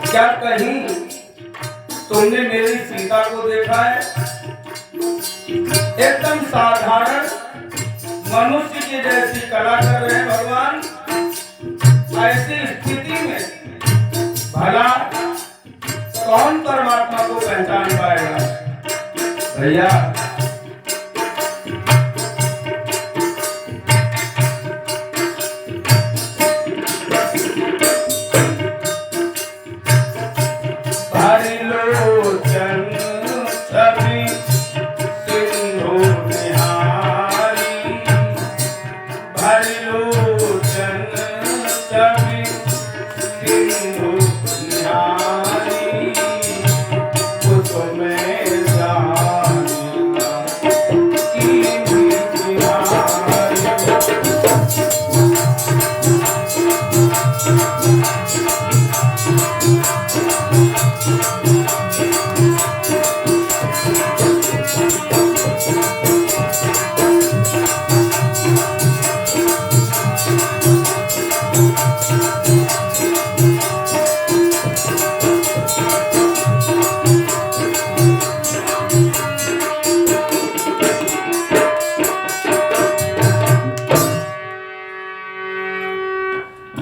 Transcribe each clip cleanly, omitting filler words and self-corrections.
क्या कहीं तुमने मेरी सीता को देखा है? एकदम साधारण मनुष्य की जैसी कला कर रहे हैं भगवान। ऐसी स्थिति में भला कौन परमात्मा को पहचान पाएगा? भैया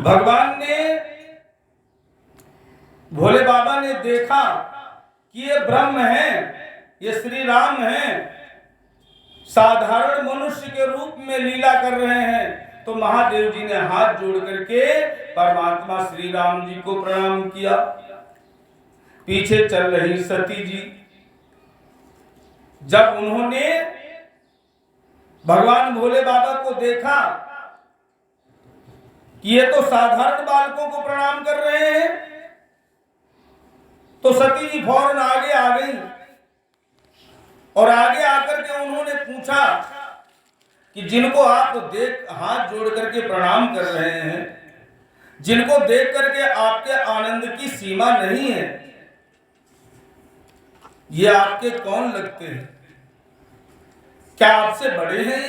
भगवान ने, भोले बाबा ने देखा कि ये ब्रह्म है, ये श्री राम है, साधारण मनुष्य के रूप में लीला कर रहे हैं। तो महादेव जी ने हाथ जोड़ करके परमात्मा श्री राम जी को प्रणाम किया। पीछे चल रही सती जी, जब उन्होंने भगवान भोले बाबा को देखा कि ये तो साधारण बालकों को प्रणाम कर रहे हैं, तो सती जी फौरन आगे आ गई और आगे आकर के उन्होंने पूछा कि जिनको आप देख हाथ जोड़ करके प्रणाम कर रहे हैं, जिनको देख करके आपके आनंद की सीमा नहीं है, ये आपके कौन लगते हैं? क्या आपसे बड़े हैं?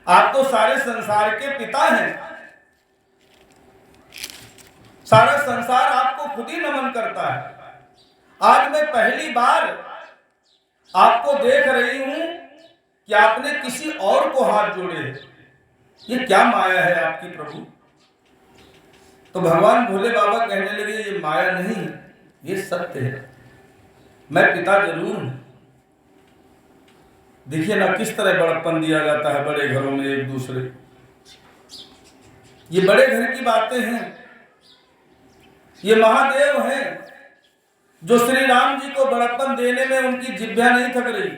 आप तो सारे संसार के पिता हैं। सारा संसार आपको खुद ही नमन करता है। आज मैं पहली बार आपको देख रही हूं कि आपने किसी और को हाथ जोड़े। ये क्या माया है आपकी प्रभु? तो भगवान भोले बाबा कहने लगे, ये माया नहीं, ये सत्य है। मैं पिता जरूर हूं। देखिए ना किस तरह बड़प्पन दिया जाता है बड़े घरों में एक दूसरे। ये बड़े घर की बातें हैं। ये महादेव हैं जो श्री राम जी को बड़प्पन देने में उनकी जिह्वा नहीं थक रही।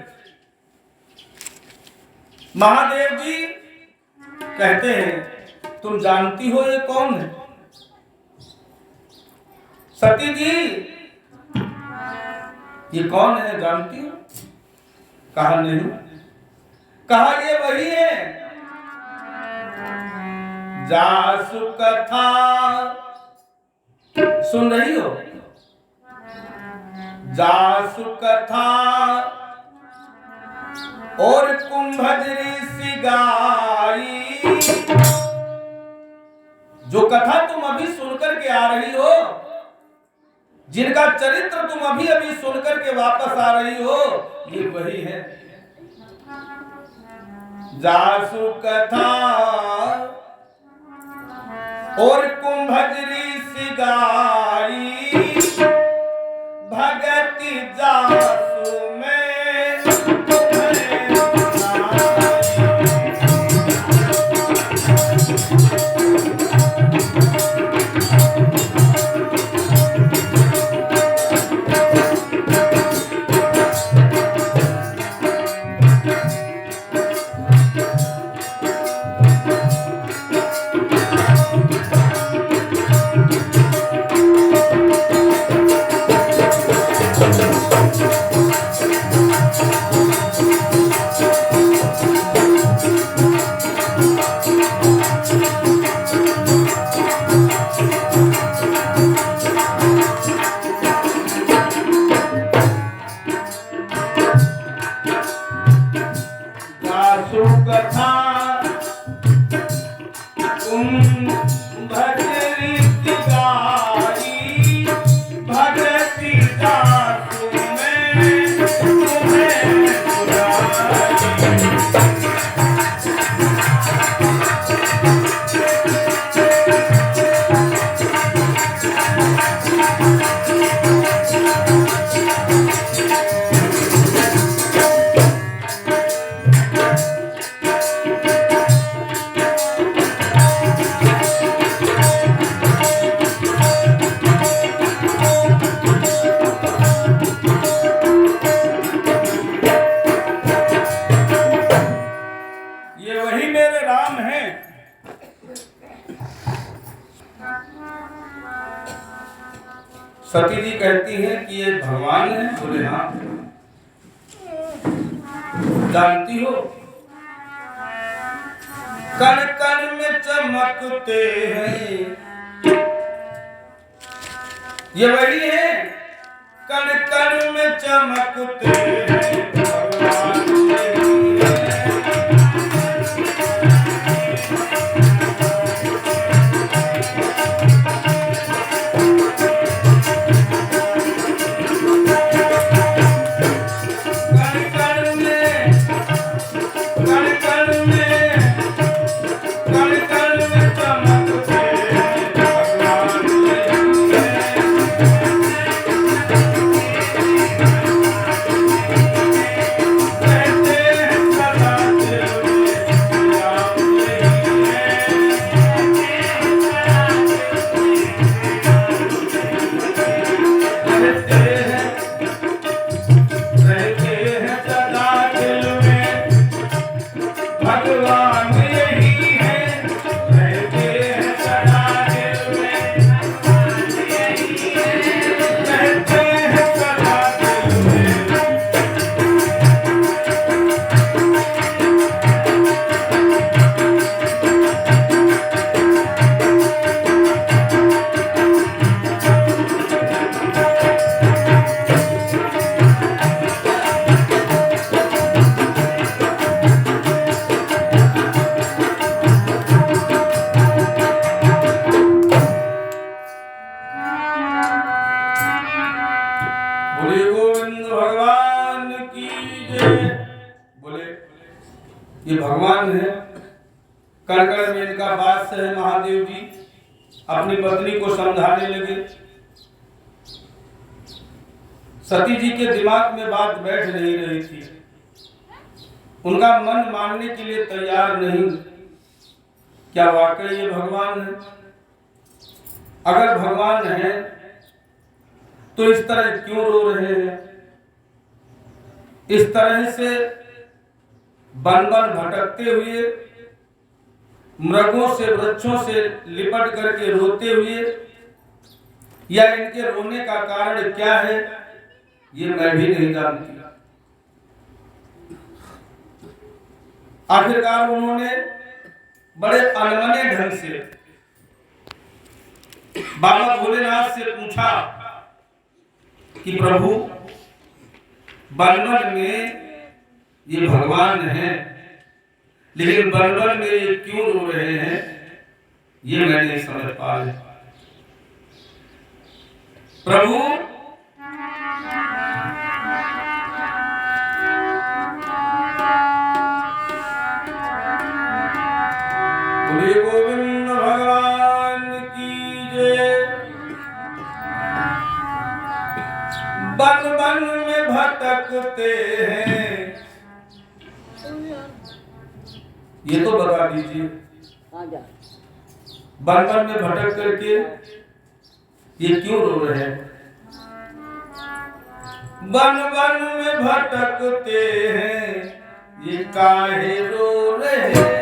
महादेव जी कहते हैं, तुम जानती हो ये कौन है? सती जी ये कौन है, जानती हो? कहा नहीं। कहा ये वही है जासु कथा सुन रही हो? जासु कथा और कुंभजरी सी गाई। जो कथा तुम अभी सुनकर के आ रही हो, जिनका चरित्र तुम अभी अभी सुनकर के वापस आ रही हो, ये वही है। जासु कथा और कुंभजरी सी गाई, भगति जासु में कथा तुम भजरी गाई भगति दासु में तुम्हें बुलाई। ये वही मेरे राम हैं। सती जी कहती हैं कि ये भगवान है। बोले हाँ। जानती हो कण कण में चमकते हैं, ये वही है। कण कण में चमकते हैं भगवान यही है। भगवान यही है, रहते हैं सदा दिल में। रहते हैं सदा दिल में। बोले गोविंद भगवान की जय। बोले ये भगवान है। कण कण में इनका वास है। महादेव जी अपनी पत्नी को समझाने लगे। सती जी के दिमाग में बात बैठ नहीं रही थी। उनका मन मानने के लिए तैयार नहीं। क्या वाकई ये भगवान है? अगर भगवान है तो इस तरह क्यों रो रहे हैं? इस तरह से वन वन भटकते हुए, मृगों से वृक्षों से लिपट करके रोते हुए, या इनके रोने का कारण क्या है ये मैं भी नहीं जानती। आखिरकार उन्होंने बड़े अनमने ढंग से बाबा भोलेनाथ से पूछा कि प्रभु बलबल में ये भगवान है, लेकिन बलबल में ये क्यों रो रहे हैं ये मैं नहीं समझ पा रहा। प्रभु बोले गोविंद भगवान की जय। बन बन में भटकते हैं, ये तो बता दीजिए। बन बन में भटक करके ये क्यों रो रहे हैं? बन बन में भटकते हैं ये काहे रो रहे हैं?